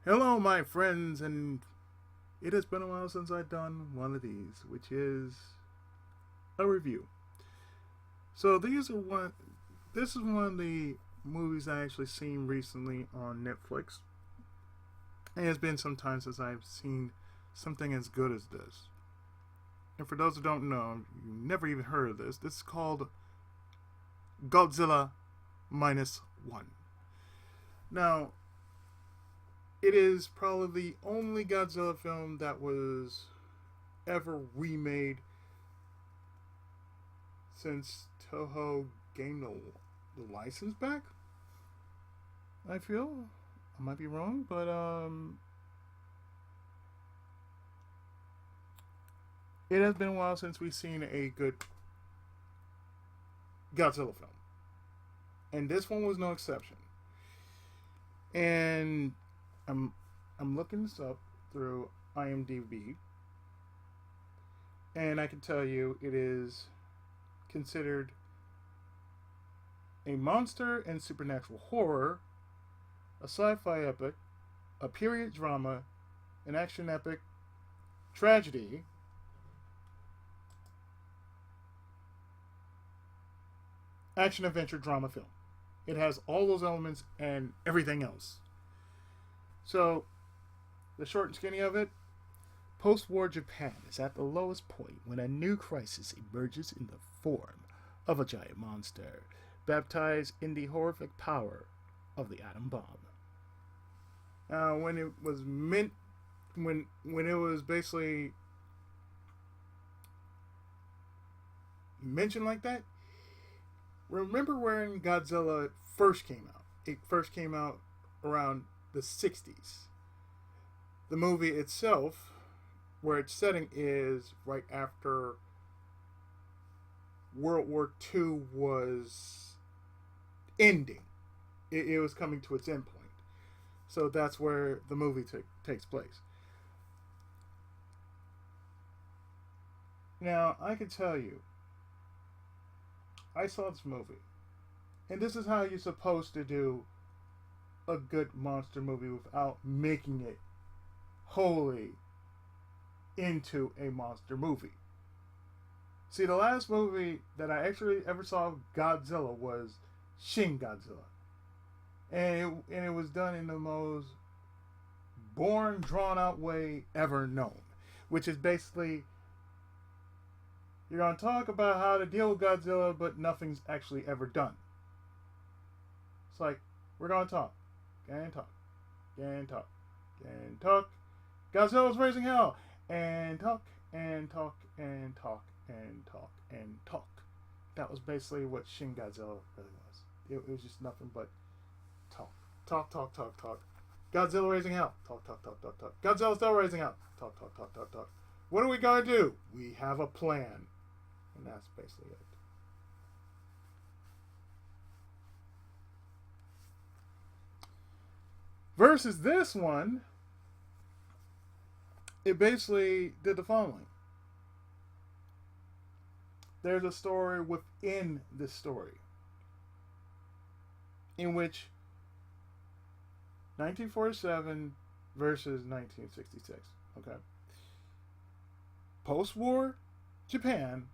Hello, my friends, and it has been a while since I've done one of these, which is a review. So these are one. This is one of the movies I actually seen recently on Netflix, and it's been some time since I've seen something as good as this. And for those who don't know, you never even heard of this. This is called Godzilla minus one. Now, it is probably the only Godzilla film that was ever remade since Toho gained the license back. I feel I might be wrong, but it has been a while since we've seen a good Godzilla film, and this one was no exception. And I'm I'm looking this up through IMDb, and I can tell you it is considered a monster and supernatural horror, a sci-fi epic, a period drama, an action epic, tragedy, action adventure drama film. It has all those elements and everything else. So, the short and skinny of it, post war Japan is at the lowest point when a new crisis emerges in the form of a giant monster, baptized in the horrific power of the atom bomb. Now, when it was meant, when it was basically mentioned like that, remember when Godzilla first came out? It first came out around the 60s. The movie itself, where its setting is right after World War II was ending. It was coming to its end point. So that's where the movie takes place. Now, I can tell you, I saw this movie, and this is how you're supposed to do a good monster movie without making it wholly into a monster movie. See, the last movie that I actually ever saw of Godzilla was Shin Godzilla. And it was done in the most boring, drawn out way ever known. Which is basically, you're going to talk about how to deal with Godzilla, but nothing's actually ever done. It's like, we're going to talk, and talk, and talk, and talk. Godzilla's raising hell, and talk, and talk, and talk, and talk, and talk. That was basically what Shin Godzilla really was. It was just nothing but talk. Talk, talk, talk, talk. Godzilla raising hell. Talk, talk, talk, talk, talk. Godzilla still raising hell. Talk, talk, talk, talk, talk. What are we going to do? We have a plan. And that's basically it. Versus this one, it basically did the following. There's a story within this story in which 1947 versus 1966. Okay. Post war Japan,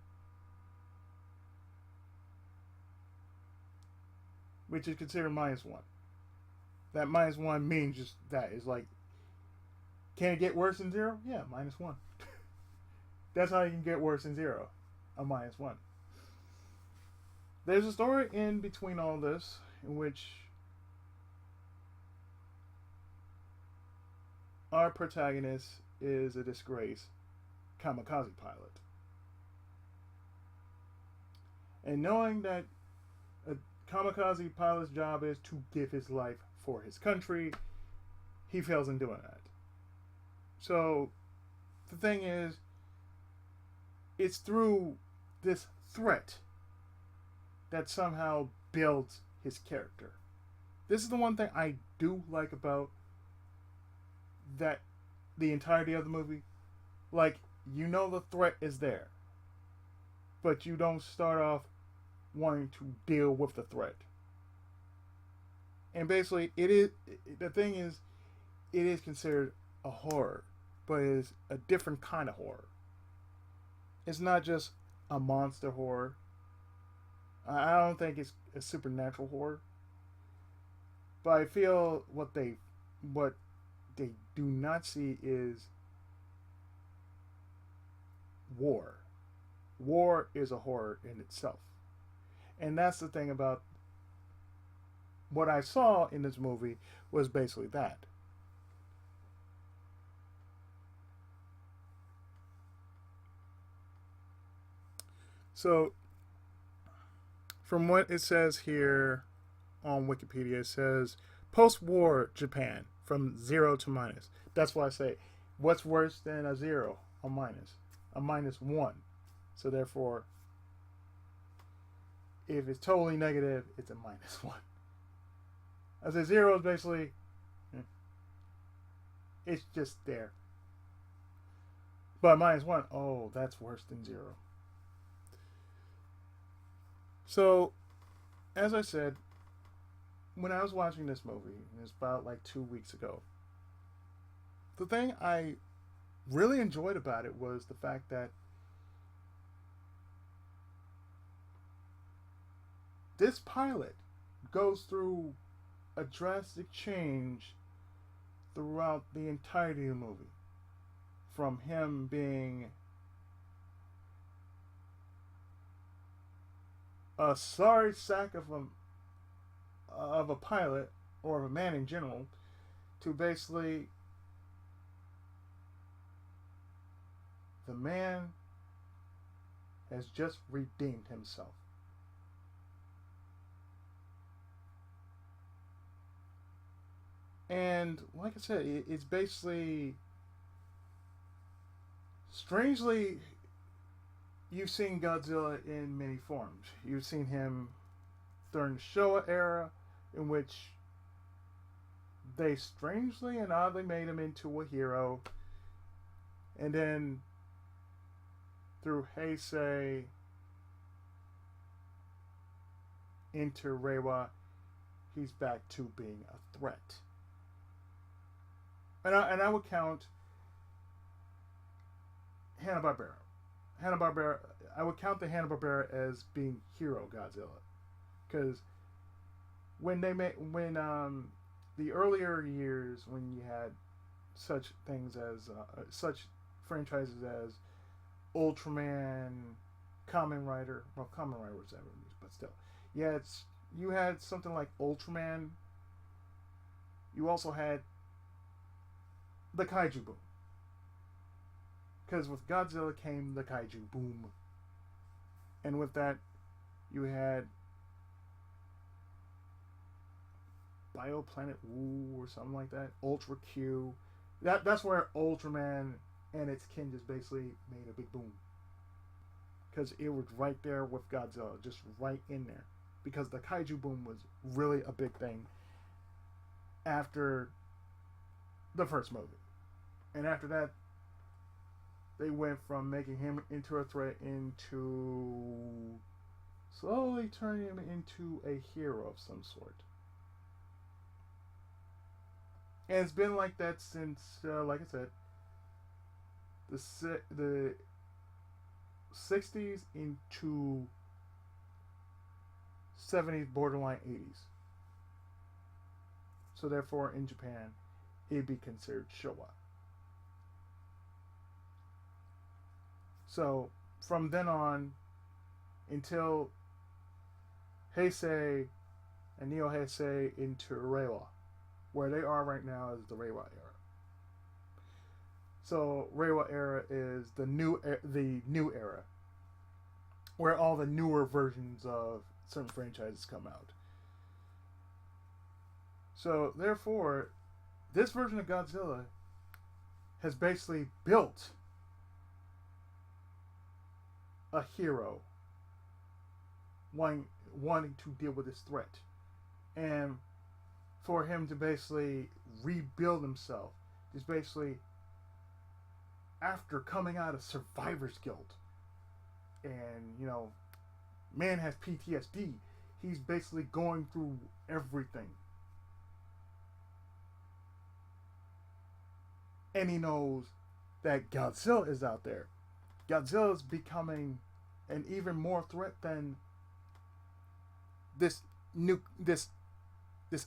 which is considered minus one. That minus one means just that. It's like, can it get worse than zero? Yeah, minus one. That's how you can get worse than zero. A minus one. There's a story in between all this in which our protagonist is a disgraced kamikaze pilot. And knowing that a kamikaze pilot's job is to give his life for his country, he fails in doing that. So the thing is, it's through this threat that somehow builds his character. This is the one thing I do like about that the entirety of the movie. Like, you know the threat is there, but you don't start off wanting to deal with the threat. And basically, it is the thing is, it is considered a horror, but it is a different kind of horror. It's not just a monster horror. I don't think it's a supernatural horror, but I feel what they do not see is war. War is a horror in itself, and that's the thing about what I saw in this movie was basically that. So, from what it says here on Wikipedia, it says post war Japan from zero to minus. That's why I say, what's worse than a zero? A minus. A minus one. So, therefore, if it's totally negative, it's a minus one. I say zero is basically, it's just there. But minus one, oh, that's worse than zero. So, as I said, when I was watching this movie, it was about like 2 weeks ago, the thing I really enjoyed about it was the fact that this pilot goes through a drastic change throughout the entirety of the movie. From him being a sorry sack of a pilot or of a man in general to basically the man has just redeemed himself. And like I said, it's basically strangely you've seen Godzilla in many forms. You've seen him during the Showa era, in which they strangely and oddly made him into a hero. And then through Heisei into Reiwa, he's back to being a threat. And I would count Hanna-Barbera. Hanna-Barbera, I would count the Hanna-Barbera as being hero Godzilla. Because when the earlier years when you had such things as such franchises as Ultraman, Kamen Rider, well, Kamen Rider was ever used, but still, yeah, you had something like Ultraman. You also had the Kaiju boom, because with Godzilla came the Kaiju boom, and with that, you had Bioplanet Wu or something like that. Ultra Q. That's where Ultraman and its kin just basically made a big boom. Because it was right there with Godzilla, just right in there. Because the Kaiju boom was really a big thing after the first movie. And after that, they went from making him into a threat into slowly turning him into a hero of some sort. And it's been like that since, like I said, the 60s into 70s, borderline 80s. So therefore, in Japan, it'd be considered Showa. So from then on until Heisei and Neo Heisei into Reiwa, where they are right now is the Reiwa era. So Reiwa era is the new era, where all the newer versions of certain franchises come out. So therefore, this version of Godzilla has basically built a hero wanting to deal with this threat, and for him to basically rebuild himself, just basically after coming out of survivor's guilt, and man has PTSD. He's basically going through everything. and he knows that Godzilla is out there. Godzilla is becoming an even more threat than this this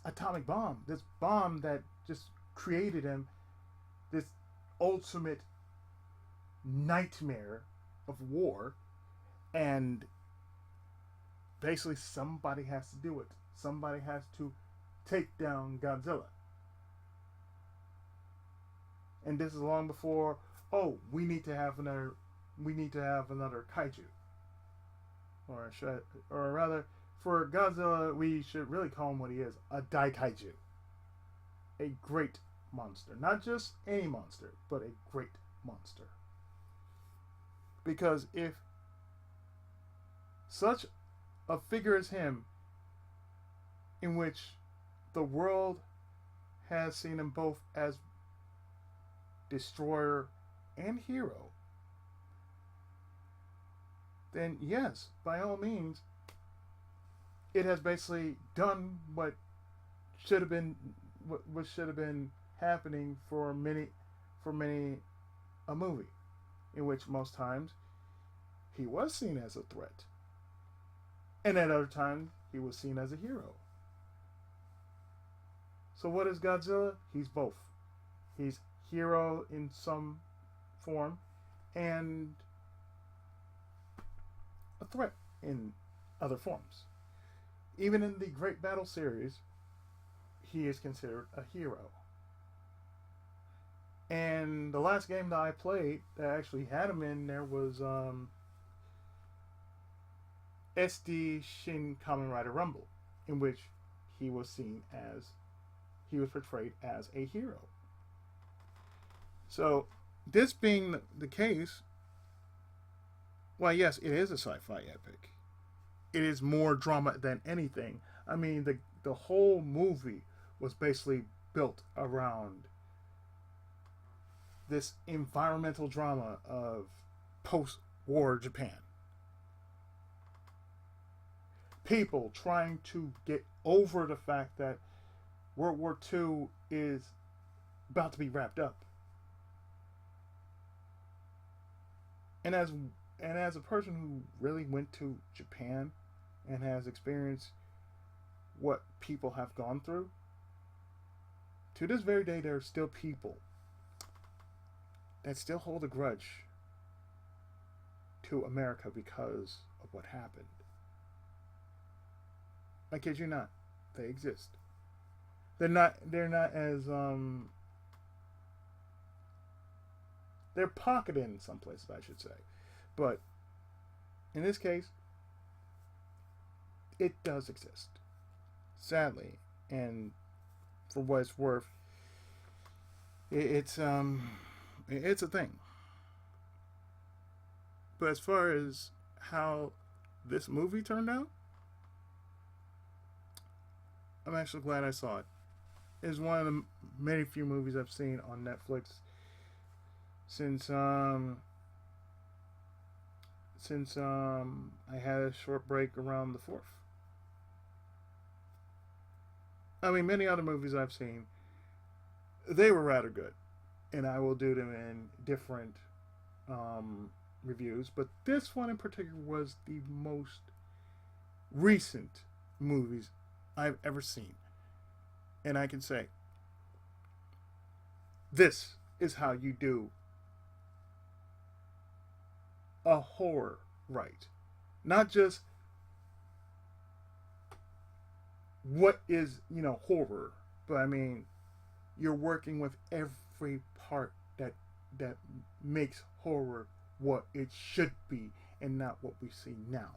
atomic bomb, this bomb that just created him, this ultimate nightmare of war, and basically somebody has to do it. Somebody has to take down Godzilla. And this is long before, oh, we need to have another kaiju. Or rather, for Godzilla, we should really call him what he is, a daikaiju. A great monster. Not just any monster, but a great monster. Because if such a figure as him, in which the world has seen him both as destroyer and hero, then yes, by all means, it has basically done what should have been happening for many a movie, in which most times he was seen as a threat, and at other times he was seen as a hero. So what is Godzilla? He's both. He's hero in some form and a threat in other forms. Even in the Great Battle series, he is considered a hero. And the last game that I played that actually had him in there was SD Shin Kamen Rider Rumble, in which he was portrayed as a hero. So, this being the case, well, yes, it is a sci-fi epic. It is more drama than anything. I mean, the whole movie was basically built around this environmental drama of post-war Japan. People trying to get over the fact that World War II is about to be wrapped up. And as a person who really went to Japan and has experienced what people have gone through, to this very day there are still people that still hold a grudge to America because of what happened. I kid you not, they exist. They're not as they're pocketed in some places, I should say. But in this case, it does exist. Sadly, and for what it's worth, it's a thing. But as far as how this movie turned out, I'm actually glad I saw it. It's one of the many few movies I've seen on Netflix since I had a short break around the 4th. I mean, many other movies I've seen, they were rather good, and I will do them in different reviews. But this one in particular was the most recent movies I've ever seen, and I can say, this is how you do a horror right. Not just what is, horror, but I mean, you're working with every part that makes horror what it should be and not what we see now.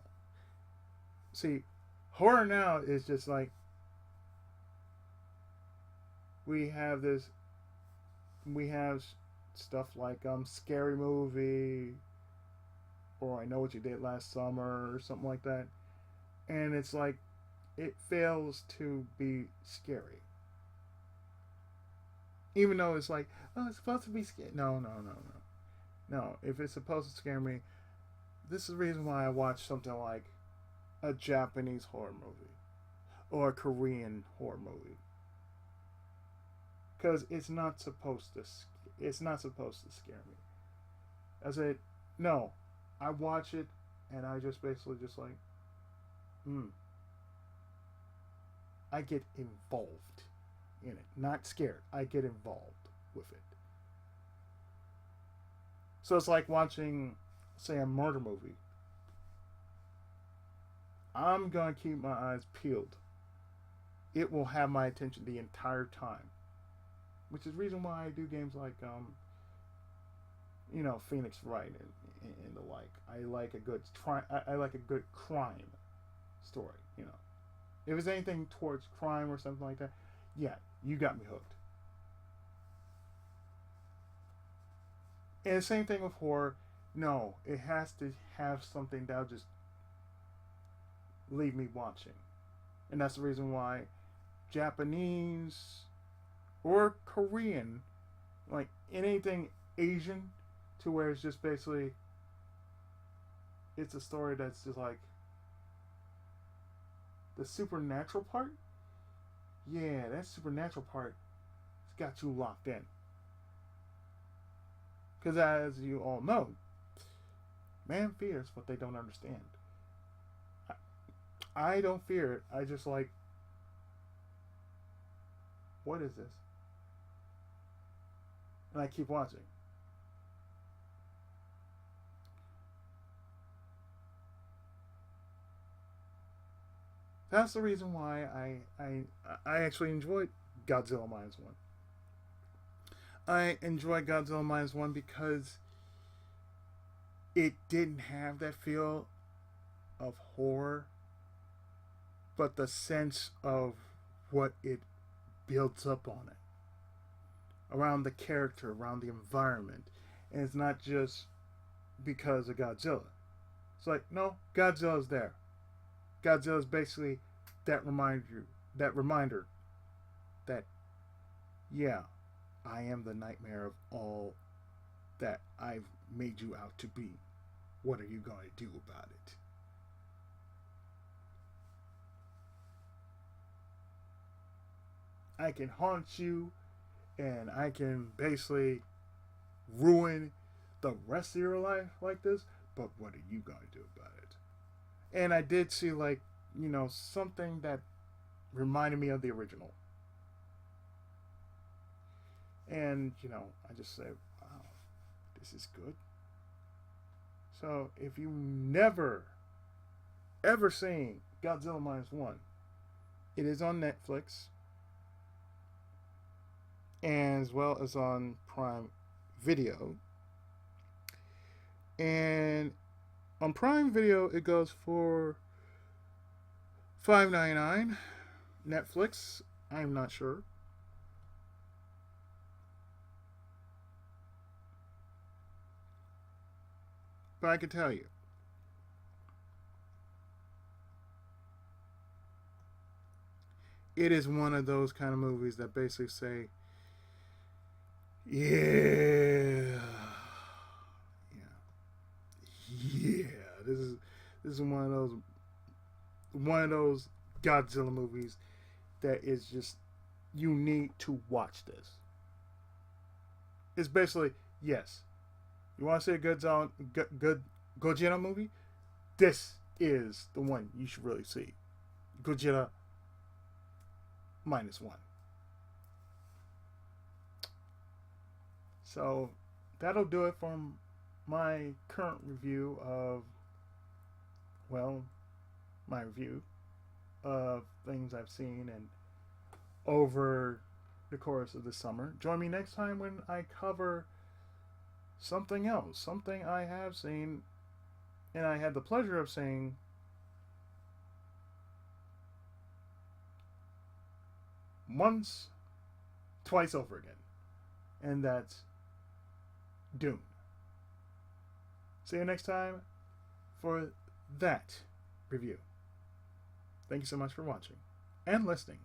See, horror now is just like, we have stuff like Scary Movie, or I Know What You Did Last Summer, or something like that, and it's like, it fails to be scary. Even though it's like, oh, it's supposed to be scary. No. No, if it's supposed to scare me, this is the reason why I watch something like a Japanese horror movie or a Korean horror movie. Because it's not supposed to, It's not supposed to scare me. I said, no. I watch it and I just basically just like, hmm. I get involved in it. Not scared. I get involved with it. So it's like watching, say, a murder movie. I'm going to keep my eyes peeled. It will have my attention the entire time. Which is the reason why I do games like, Phoenix Wright and the like. I like a good I like a good crime story. If it's anything towards crime or something like that, yeah, you got me hooked. And the same thing with horror. No, it has to have something that'll just leave me watching. And that's the reason why Japanese or Korean, like anything Asian, to where it's just basically, it's a story that's just like the supernatural part. Yeah, that supernatural part has got you locked in. Because as you all know, man fears what they don't understand. I don't fear it. I just like, what is this? And I keep watching. That's the reason why I actually enjoyed Godzilla Minus One. I enjoyed Godzilla Minus One because it didn't have that feel of horror, but the sense of what it builds up on it. Around the character, around the environment. And it's not just because of Godzilla. It's like, no, Godzilla's there. Godzilla's basically that reminder that, yeah, I am the nightmare of all that I've made you out to be. What are you going to do about it? I can haunt you and I can basically ruin the rest of your life like this, but what are you going to do about it? And I did see, like, something that reminded me of the original. And, I just said, wow, this is good. So if you never, ever seen Godzilla Minus One, it is on Netflix, and as well as on Prime Video. And on Prime Video, it goes for $5.99. Netflix, I'm not sure. But I can tell you, it is one of those kind of movies that basically say, yeah, yeah, this is one of those Godzilla movies that is just, you need to watch this. It's basically, yes, you want to see a good Gojira movie? This is the one you should really see. Gojira Minus One. So that'll do it from my current review of, well, my review of things I've seen and over the course of the summer. Join me next time when I cover something else, something I have seen and I had the pleasure of seeing once, twice over again. And that's Dune. See you next time for that review. Thank you so much for watching and listening.